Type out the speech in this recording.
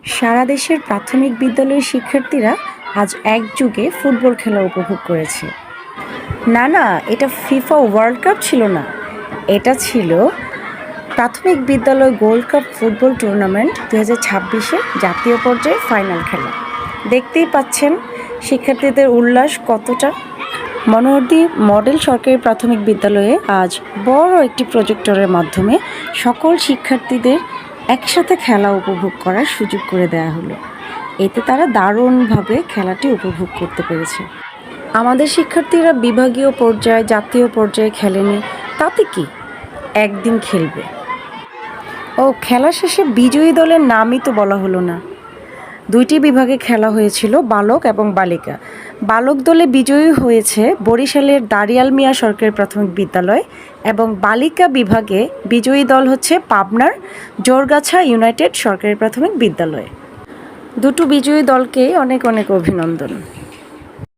সারা দেশের প্রাথমিক বিদ্যালয়ের শিক্ষার্থীরা আজ একযোগে ফুটবল খেলা উপভোগ করেছে। না না, এটা ফিফা ওয়ার্ল্ড কাপ ছিল না, এটা ছিল প্রাথমিক বিদ্যালয় গোল্ড কাপ ফুটবল টুর্নামেন্ট 2026-এর জাতীয় পর্যায়ে ফাইনাল খেলা। দেখতেই পাচ্ছেন শিক্ষার্থীদের উল্লাস কতটা। মনোহরদী মডেল সরকারি প্রাথমিক বিদ্যালয়ে আজ বড় একটি প্রজেক্টরের মাধ্যমে সকল শিক্ষার্থীদের একসাথে খেলা উপভোগ করার সুযোগ করে দেওয়া হলো। এতে তারা দারুণভাবে খেলাটি উপভোগ করতে পেরেছে। আমাদের শিক্ষার্থীরা বিভাগীয় পর্যায়ে জাতীয় পর্যায়ে খেলেনি, তাতে কি, একদিন খেলবে। ও খেলা শেষে বিজয়ী দলের নামই তো বলা হলো না। দুইটি বিভাগে খেলা হয়েছিল, বালক এবং বালিকা। বালক দলে বিজয়ী হয়েছে বরিশালের দাড়িয়াল মিয়া সরকারি প্রাথমিক বিদ্যালয় এবং বালিকা বিভাগে বিজয়ী দল হচ্ছে পাবনার জোরগাছা ইউনাইটেড সরকারি প্রাথমিক বিদ্যালয়। দুটো বিজয়ী দলকে অনেক অনেক অভিনন্দন।